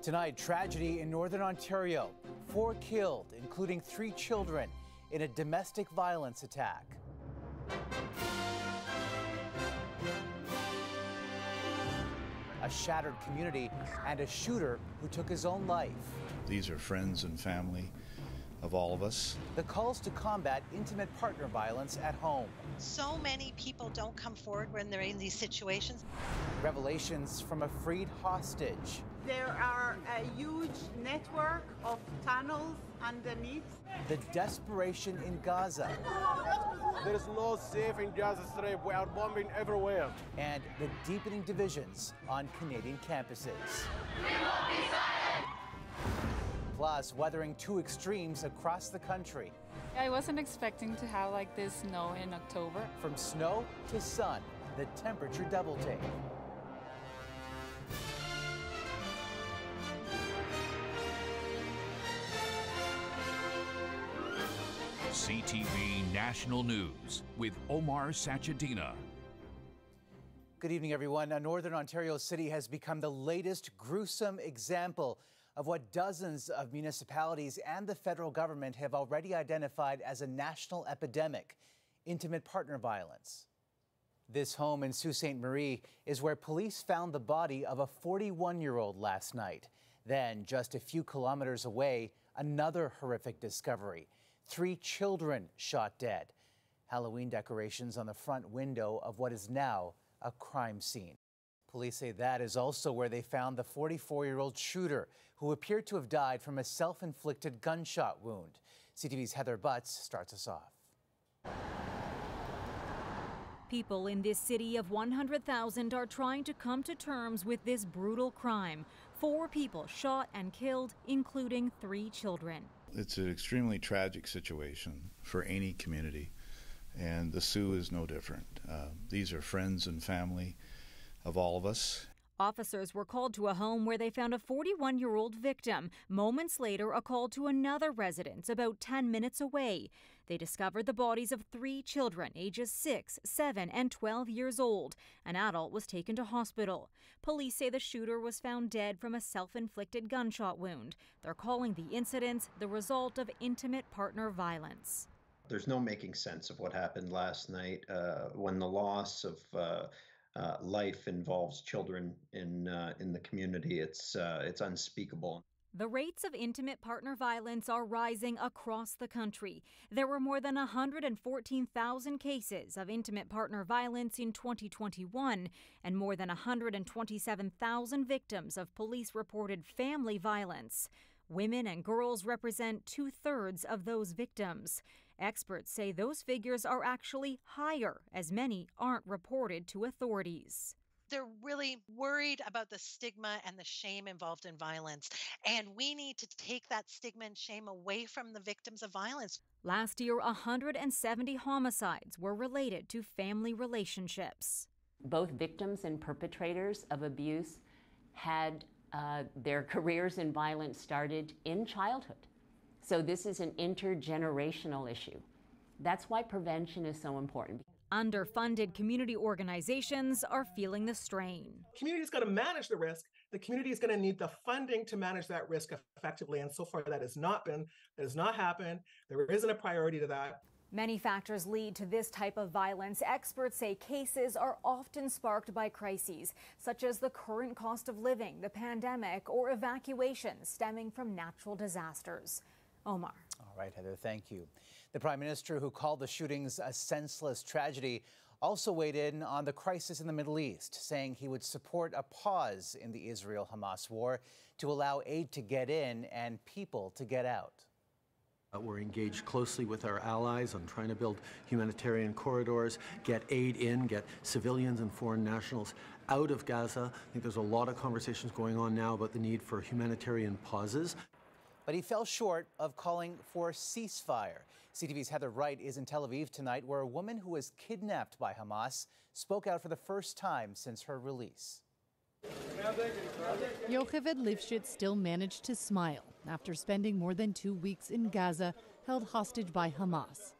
Tonight, tragedy in Northern Ontario. 4 killed, including 3 children, in a domestic violence attack. A shattered community and a shooter who took his own life. These are friends and family of all of us. The calls to combat intimate partner violence at home. So many people don't come forward when they're in these situations. Revelations from a freed hostage. There are a huge network of tunnels underneath. The desperation in Gaza. There is no safe in Gaza Strip. We are bombing everywhere. And the deepening divisions on Canadian campuses. We won't be silent. Plus, weathering 2 extremes across the country. I wasn't expecting to have like this snow in October. From snow to sun, the temperature double take. CTV National News with Omar Sachedina. Good evening, everyone. A Northern Ontario city has become the latest gruesome example of what dozens of municipalities and the federal government have already identified as a national epidemic: intimate partner violence. This home in Sault Ste. Marie is where police found the body of a 41-year-old last night. Then, just a few kilometers away, another horrific discovery: 3 children shot dead. Halloween decorations on the front window of what is now a crime scene. Police say that is also where they found the 44-year-old shooter, who appeared to have died from a self-inflicted gunshot wound. CTV's Heather Butts starts us off. People in this city of 100,000 are trying to come to terms with this brutal crime. 4 people shot and killed, including 3 children. It's an extremely tragic situation for any community, and the Sioux is no different. These are friends and family of all of us. Officers were called to a home where they found a 41-year-old victim. Moments later, a call to another residence about 10 minutes away. They discovered the bodies of 3 children, ages 6, 7, and 12 years old. An adult was taken to hospital. Police say the shooter was found dead from a self-inflicted gunshot wound. They're calling the incidents the result of intimate partner violence. There's no making sense of what happened last night when the loss of life involves children in the community. It's unspeakable. The rates of intimate partner violence are rising across the country. There were more than 114,000 cases of intimate partner violence in 2021 and more than 127,000 victims of police-reported family violence. Women and girls represent 2/3 of those victims. Experts say those figures are actually higher, as many aren't reported to authorities. They're really worried about the stigma and the shame involved in violence. And we need to take that stigma and shame away from the victims of violence. Last year, 170 homicides were related to family relationships. Both victims and perpetrators of abuse had their careers in violence started in childhood. So this is an intergenerational issue. That's why prevention is so important. Underfunded community organizations are feeling the strain. The community is going to manage the risk. The community is going to need the funding to manage that risk effectively. And so far that has not happened. There isn't a priority to that. Many factors lead to this type of violence. Experts say cases are often sparked by crises, such as the current cost of living, the pandemic, or evacuations stemming from natural disasters. Omar. All right, Heather, thank you. The Prime Minister, who called the shootings a senseless tragedy, also weighed in on the crisis in the Middle East, saying he would support a pause in the Israel-Hamas war to allow aid to get in and people to get out. We're engaged closely with our allies on trying to build humanitarian corridors, get aid in, get civilians and foreign nationals out of Gaza. I think there's a lot of conversations going on now about the need for humanitarian pauses. But he fell short of calling for a ceasefire. CTV's Heather Wright is in Tel Aviv tonight, where a woman who was kidnapped by Hamas spoke out for the first time since her release. Yocheved Lifshitz still managed to smile after spending more than 2 weeks in Gaza, held hostage by Hamas.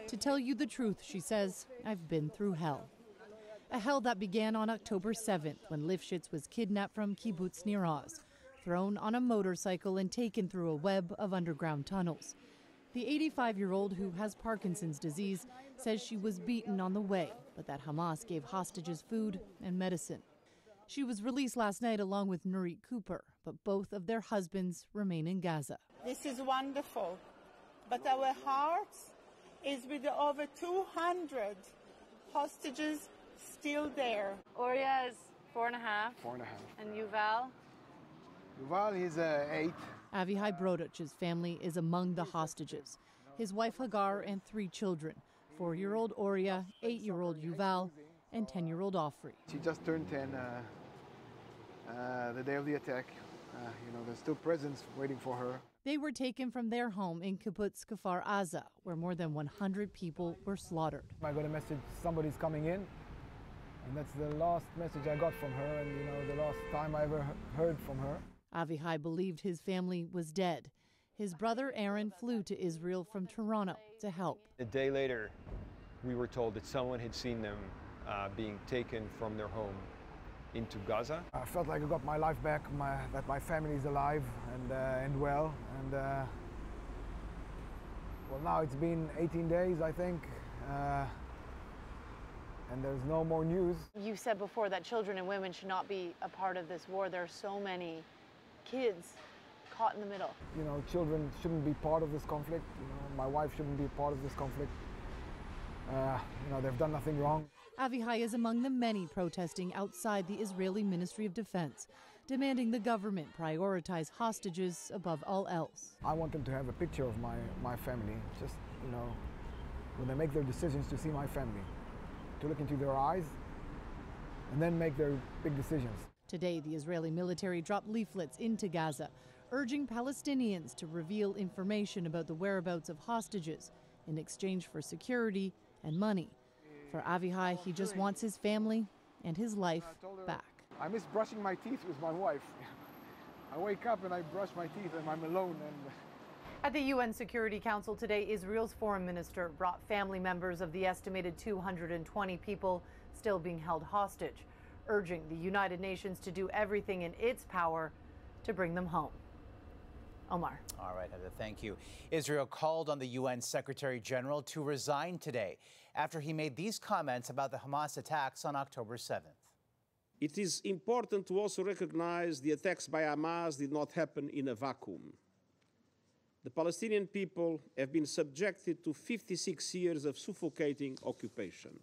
To tell you the truth, she says, I've been through hell. A hell that began on October 7th when Lifshitz was kidnapped from Kibbutz Nir Oz, thrown on a motorcycle and taken through a web of underground tunnels. The 85-year-old, who has Parkinson's disease, says she was beaten on the way, but that Hamas gave hostages food and medicine. She was released last night along with Nurit Cooper, but both of their husbands remain in Gaza. This is wonderful, but our hearts is with the over 200 hostages still there. Oria is 4.5. 4.5. And Yuval? Yuval, he's 8. Avihai Brodach's family is among the hostages. His wife Hagar and 3 children, 4-year-old Oria, 8-year-old Yuval, and 10-year-old Ofri. She just turned 10 the day of the attack. There's still presents waiting for her. They were taken from their home in Kibbutz Kfar Aza, where more than 100 people were slaughtered. I got a message, somebody's coming in, and that's the last message I got from her, and the last time I ever heard from her. Avihai believed his family was dead. His brother Aaron flew to Israel from Toronto to help. A day later, we were told that someone had seen them being taken from their home into Gaza. I felt like I got my life back, that my family is alive and well. And now it's been 18 days, I think, and there's no more news. You said before that children and women should not be a part of this war. There are so many kids caught in the middle. Children shouldn't be part of this conflict. My wife shouldn't be part of this conflict. They've done nothing wrong. Avihai is among the many protesting outside the Israeli Ministry of Defense, demanding the government prioritize hostages above all else. I want them to have a picture of my family, just, when they make their decisions, to see my family, to look into their eyes, and then make their big decisions. Today, the Israeli military dropped leaflets into Gaza, urging Palestinians to reveal information about the whereabouts of hostages in exchange for security and money. For Avihai, he just wants his family and his life back. I miss brushing my teeth with my wife. I wake up and I brush my teeth and I'm alone. At the UN Security Council today, Israel's foreign minister brought family members of the estimated 220 people still being held hostage, urging the United Nations to do everything in its power to bring them home. Omar. All right, Heather, thank you. Israel called on the UN Secretary General to resign today after he made these comments about the Hamas attacks on October 7th. It is important to also recognize the attacks by Hamas did not happen in a vacuum. The Palestinian people have been subjected to 56 years of suffocating occupation.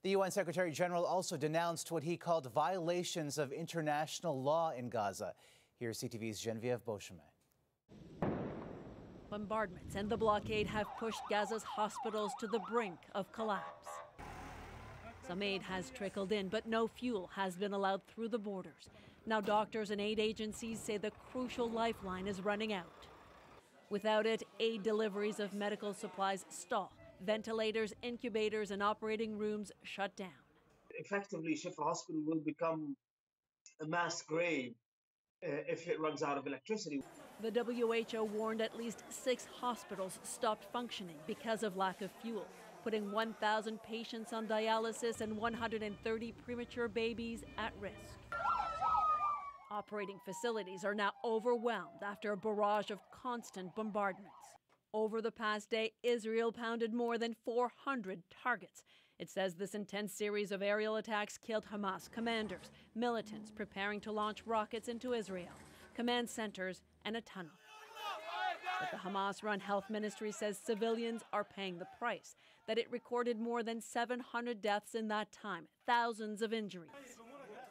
The UN Secretary General also denounced what he called violations of international law in Gaza. Here's CTV's Genevieve Beauchemin. Bombardments and the blockade have pushed Gaza's hospitals to the brink of collapse. Some aid has trickled in, but no fuel has been allowed through the borders. Now doctors and aid agencies say the crucial lifeline is running out. Without it, aid deliveries of medical supplies stall. Ventilators, incubators, and operating rooms shut down. Effectively, Shifa Hospital will become a mass grave if it runs out of electricity. The WHO warned at least 6 hospitals stopped functioning because of lack of fuel, putting 1,000 patients on dialysis and 130 premature babies at risk. Operating facilities are now overwhelmed after a barrage of constant bombardments. Over the past day, Israel pounded more than 400 targets. It says this intense series of aerial attacks killed Hamas commanders, militants preparing to launch rockets into Israel, command centers, and a tunnel. But the Hamas-run health ministry says civilians are paying the price, that it recorded more than 700 deaths in that time, thousands of injuries.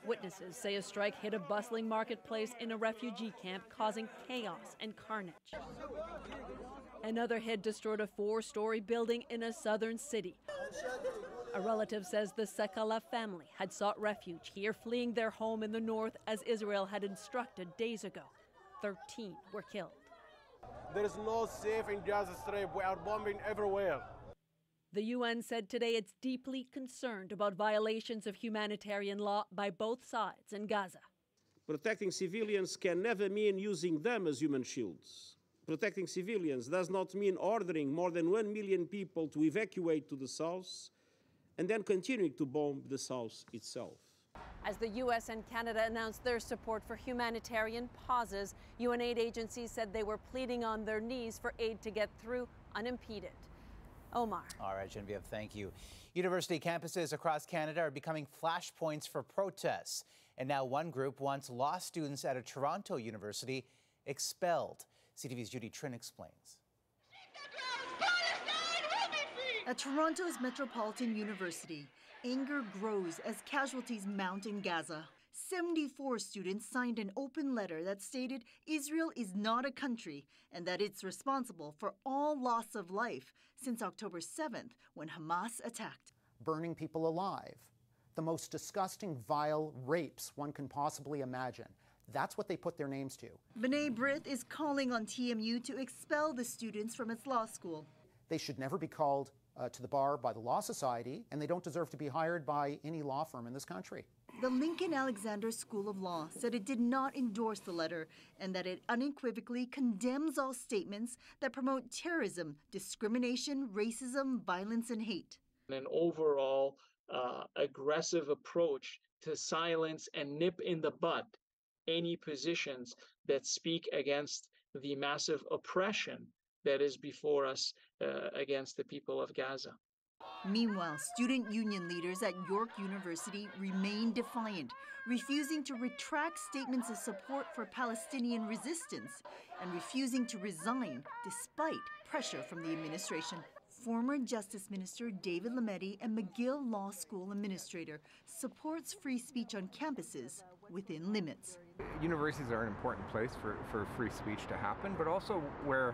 Witnesses say a strike hit a bustling marketplace in a refugee camp, causing chaos and carnage. Another hit destroyed a 4-story building in a southern city. A relative says the Sekala family had sought refuge here, fleeing their home in the north as Israel had instructed days ago. 13 were killed. There is no safe in Gaza Strip. We are bombing everywhere. The UN said today it's deeply concerned about violations of humanitarian law by both sides in Gaza. Protecting civilians can never mean using them as human shields. Protecting civilians does not mean ordering more than 1 million people to evacuate to the south and then continuing to bomb the south itself. As the U.S. and Canada announced their support for humanitarian pauses, UN aid agencies said they were pleading on their knees for aid to get through unimpeded. Omar. All right, Genevieve, thank you. University campuses across Canada are becoming flashpoints for protests. And now one group wants law students at a Toronto university expelled. CTV's Judy Trin explains. At Toronto's Metropolitan University, anger grows as casualties mount in Gaza. 74 students signed an open letter that stated Israel is not a country and that it's responsible for all loss of life since October 7th when Hamas attacked. Burning people alive, the most disgusting, vile rapes one can possibly imagine. That's what they put their names to. B'nai B'rith is calling on TMU to expel the students from its law school. They should never be called to the bar by the Law Society, and they don't deserve to be hired by any law firm in this country. The Lincoln Alexander School of Law said it did not endorse the letter and that it unequivocally condemns all statements that promote terrorism, discrimination, racism, violence, and hate. An overall aggressive approach to silence and nip in the bud any positions that speak against the massive oppression that is before us against the people of Gaza. Meanwhile, student union leaders at York University remain defiant, refusing to retract statements of support for Palestinian resistance and refusing to resign despite pressure from the administration. Former Justice Minister David Lametti and McGill Law School administrator supports free speech on campuses within limits. Universities are an important place for free speech to happen, but also where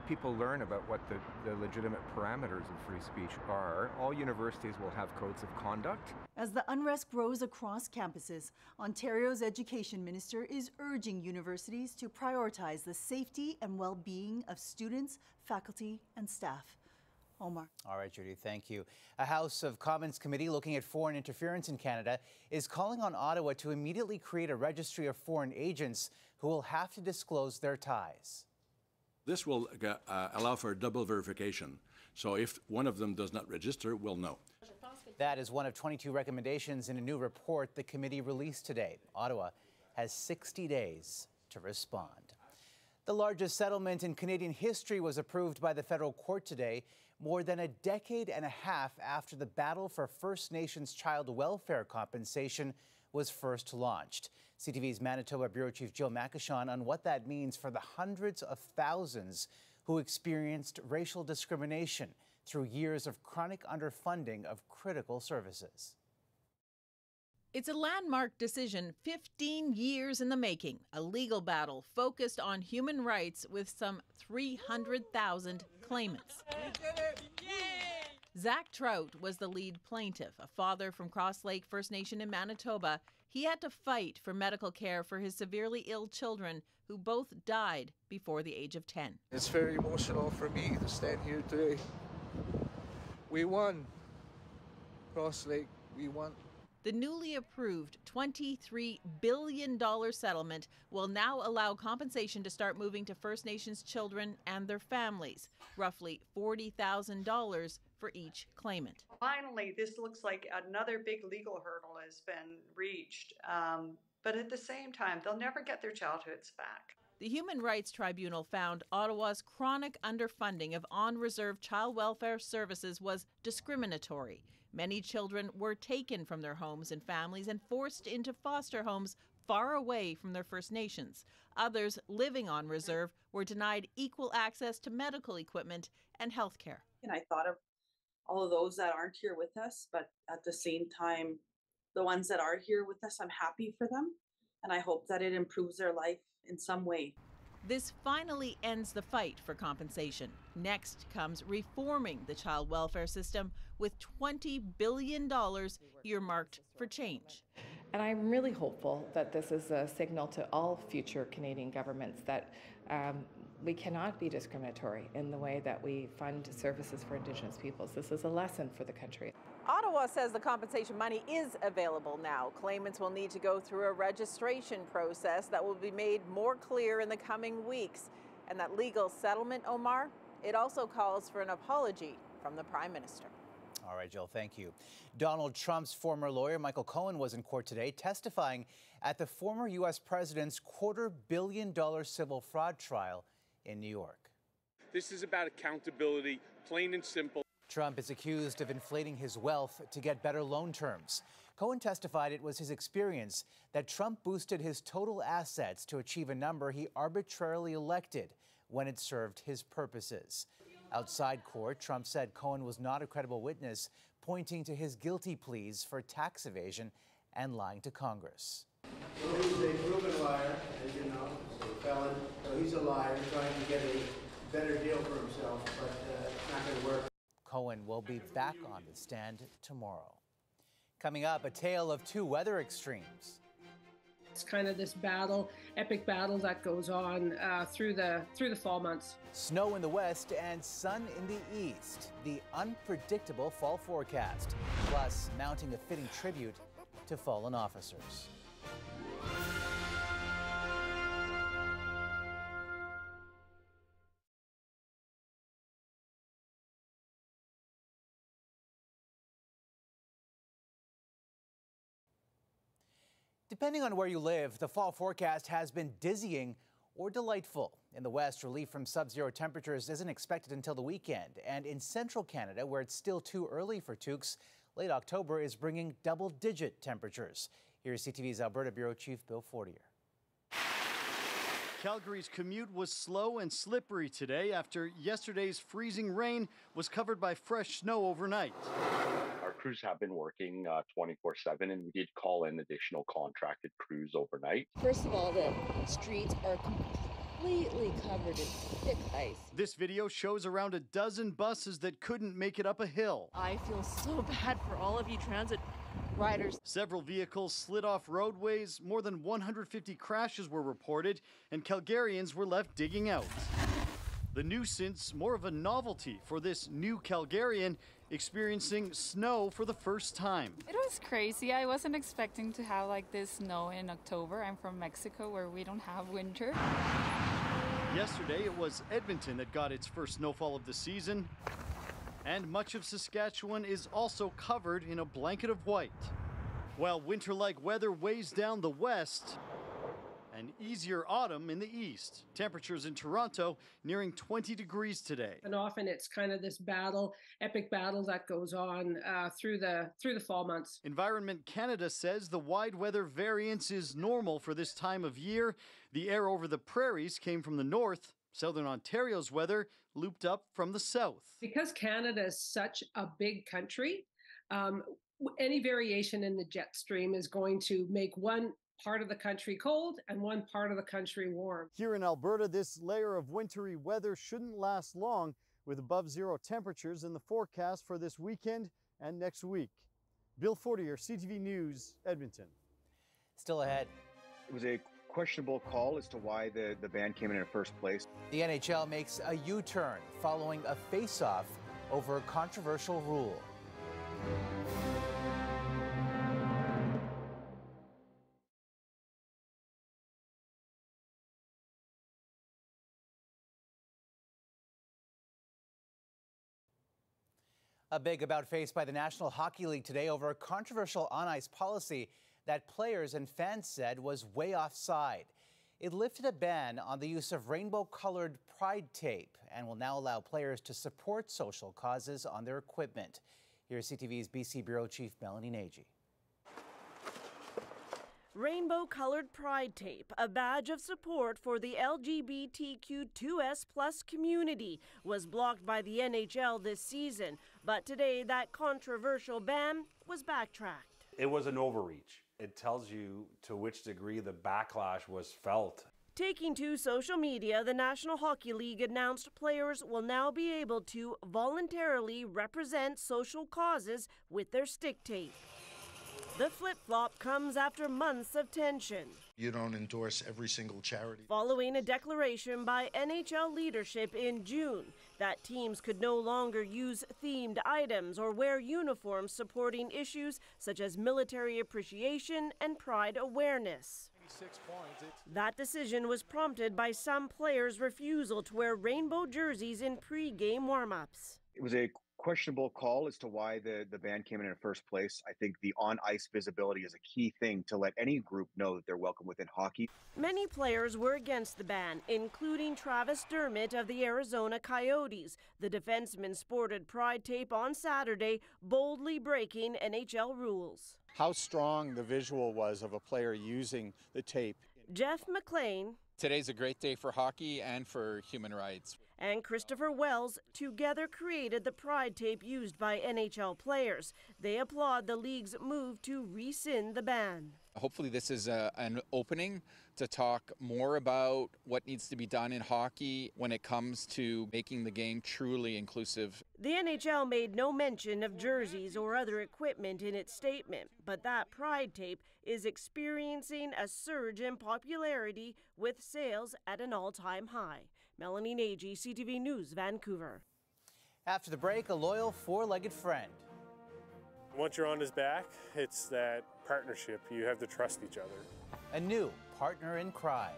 people learn about what the legitimate parameters of free speech are. All universities will have codes of conduct. As the unrest grows across campuses, Ontario's education minister is urging universities to prioritize the safety and well-being of students, faculty, and staff. Omar. All right, Judy, thank you. A House of Commons committee looking at foreign interference in Canada is calling on Ottawa to immediately create a registry of foreign agents who will have to disclose their ties. This will allow for double verification. So if one of them does not register, we'll know. That is one of 22 recommendations in a new report the committee released today. Ottawa has 60 days to respond. The largest settlement in Canadian history was approved by the federal court today, more than a decade and a half after the battle for First Nations child welfare compensation was first launched. CTV's Manitoba Bureau Chief Jill Makashon on what that means for the hundreds of thousands who experienced racial discrimination through years of chronic underfunding of critical services. It's a landmark decision 15 years in the making, a legal battle focused on human rights with some 300,000 claimants. Zach Trout was the lead plaintiff, a father from Cross Lake First Nation in Manitoba. He had to fight for medical care for his severely ill children who both died before the age of 10. It's very emotional for me to stand here today. We won. Cross Lake, we won. The newly approved $23 billion settlement will now allow compensation to start moving to First Nations children and their families, roughly $40,000 for each claimant. Finally, this looks like another big legal hurdle has been reached, but at the same time, they'll never get their childhoods back. The Human Rights Tribunal found Ottawa's chronic underfunding of on-reserve child welfare services was discriminatory. Many children were taken from their homes and families and forced into foster homes far away from their First Nations. Others living on reserve were denied equal access to medical equipment and health care. And I thought of all of those that aren't here with us, but at the same time, the ones that are here with us, I'm happy for them, and I hope that it improves their life in some way. This finally ends the fight for compensation. Next comes reforming the child welfare system with $20 billion earmarked for change. And I'm really hopeful that this is a signal to all future Canadian governments that we cannot be discriminatory in the way that we fund services for Indigenous peoples. This is a lesson for the country. Ottawa says the compensation money is available now. Claimants will need to go through a registration process that will be made more clear in the coming weeks. And that legal settlement, Omar, it also calls for an apology from the Prime Minister. All right, Jill, thank you. Donald Trump's former lawyer, Michael Cohen, was in court today testifying at the former U.S. president's $250 million civil fraud trial in New York. This is about accountability, plain and simple. Trump is accused of inflating his wealth to get better loan terms. Cohen testified it was his experience that Trump boosted his total assets to achieve a number he arbitrarily elected when it served his purposes. Outside court, Trump said Cohen was not a credible witness, pointing to his guilty pleas for tax evasion and lying to Congress. Well, he's a proven liar, as you know, so a felon. So he's a liar trying to get a better deal for himself, but it's not going to work. Cohen will be back on the stand tomorrow. Coming up, a tale of two weather extremes. It's kind of this battle, epic battle that goes on through the fall months. Snow in the west and sun in the east. The unpredictable fall forecast. Plus, mounting a fitting tribute to fallen officers. Depending on where you live, the fall forecast has been dizzying or delightful. In the west, relief from sub-zero temperatures isn't expected until the weekend. And in central Canada, where it's still too early for toques, late October is bringing double-digit temperatures. Here's CTV's Alberta Bureau Chief Bill Fortier. Calgary's commute was slow and slippery today after yesterday's freezing rain was covered by fresh snow overnight. Our crews have been working 24/7, and we did call in additional contracted crews overnight. First of all, the streets are completely covered in thick ice. This video shows around a dozen buses that couldn't make it up a hill. I feel so bad for all of you transit riders. Several vehicles slid off roadways, more than 150 crashes were reported, and Calgarians were left digging out. The nuisance, more of a novelty for this new Calgarian experiencing snow for the first time. It was crazy. I wasn't expecting to have like this snow in October. I'm from Mexico where we don't have winter. Yesterday it was Edmonton that got its first snowfall of the season, and much of Saskatchewan is also covered in a blanket of white. While winter-like weather weighs down the west, an easier autumn in the east. Temperatures in Toronto nearing 20 degrees today. And often it's kind of this battle, epic battle that goes on through the fall months. Environment Canada says the wide weather variance is normal for this time of year. The air over the prairies came from the north. Southern Ontario's weather looped up from the south. Because Canada is such a big country, any variation in the jet stream is going to make one part of the country cold and one part of the country warm. Here in Alberta, this layer of wintry weather shouldn't last long, with above zero temperatures in the forecast for this weekend and next week. Bill Fortier, CTV News, Edmonton. Still ahead. It was a questionable call as to why the ban came in the first place. The NHL makes a U-turn following a face-off over a controversial rule. A big about-face by the National Hockey League today over a controversial on-ice policy that players and fans said was way offside. It lifted a ban on the use of rainbow-colored pride tape and will now allow players to support social causes on their equipment. Here's CTV's BC Bureau Chief Melanie Nagy. Rainbow-colored pride tape, a badge of support for the LGBTQ2S+ community, was blocked by the NHL this season. But today, that controversial ban was backtracked. It was an overreach. It tells you to which degree the backlash was felt. Taking to social media, the National Hockey League announced players will now be able to voluntarily represent social causes with their stick tape. The flip-flop comes after months of tension. You don't endorse every single charity. Following a declaration by NHL leadership in June that teams could no longer use themed items or wear uniforms supporting issues such as military appreciation and pride awareness. That decision was prompted by some players' refusal to wear rainbow jerseys in pre-game warm-ups. It was a questionable call as to why the ban came in the first place. I think the on-ice visibility is a key thing to let any group know that they're welcome within hockey. Many players were against the ban, including Travis Dermott of the Arizona Coyotes. The defenseman sported pride tape on Saturday, boldly breaking NHL rules. How strong the visual was of a player using the tape. Jeff McLean. Today's a great day for hockey and for human rights. And Christopher Wells together created the pride tape used by NHL players. They applaud the league's move to rescind the ban. Hopefully this is an opening to talk more about what needs to be done in hockey when it comes to making the game truly inclusive. The NHL made no mention of jerseys or other equipment in its statement, but that pride tape is experiencing a surge in popularity with sales at an all-time high. Melanie Nagy, CTV News, Vancouver. After the break, a loyal four-legged friend. Once you're on his back, it's that partnership. You have to trust each other. A new partner in crime.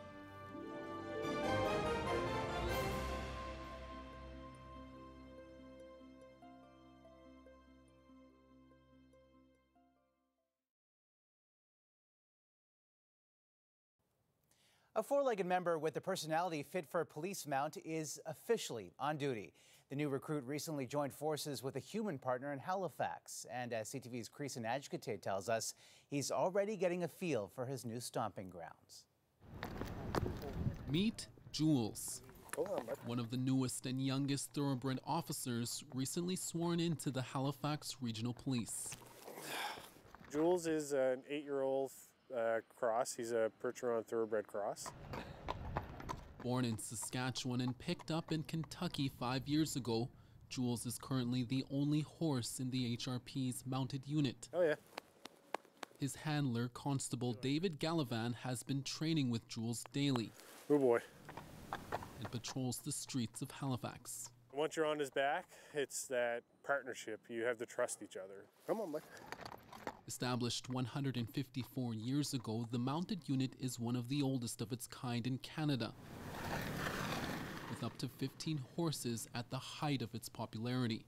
A four-legged member with a personality fit for a police mount is officially on duty. The new recruit recently joined forces with a human partner in Halifax. And as CTV's Creason Adjukate tells us, he's already getting a feel for his new stomping grounds. Meet Jules, one of the newest and youngest thoroughbred officers recently sworn into the Halifax Regional Police. Jules is an 8-year-old cross. He's a Percheron thoroughbred cross. Born in Saskatchewan and picked up in Kentucky 5 years ago, Jules is currently the only horse in the HRP's mounted unit. Oh, yeah. His handler, Constable David Gallivan, has been training with Jules daily. Oh, boy. And patrols the streets of Halifax. Once you're on his back, it's that partnership. You have to trust each other. Come on, Mike. Established 154 years ago, the mounted unit is one of the oldest of its kind in Canada, with up to 15 horses at the height of its popularity.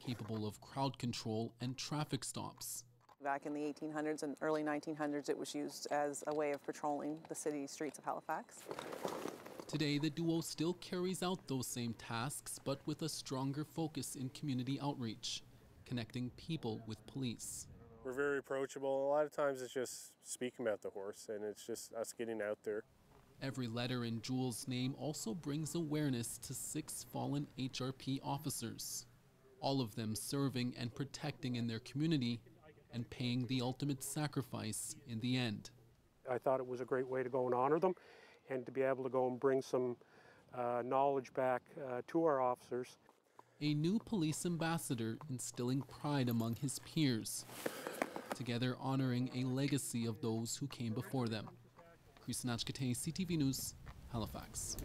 Capable of crowd control and traffic stops. Back in the 1800s and early 1900s, it was used as a way of patrolling the city streets of Halifax. Today, the duo still carries out those same tasks, but with a stronger focus in community outreach, connecting people with police. We're very approachable. A lot of times it's just speaking about the horse, and it's just us getting out there. Every letter in Jules' name also brings awareness to 6 fallen HRP officers, all of them serving and protecting in their community and paying the ultimate sacrifice in the end. I thought it was a great way to go and honor them and to be able to go and bring some knowledge back to our officers. A new police ambassador instilling pride among his peers, together honoring a legacy of those who came before them. Creason Adjukate, CTV News, Halifax.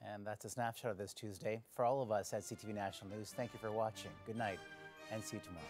And that's a snapshot of this Tuesday. For all of us at CTV National News, thank you for watching. Good night, and see you tomorrow.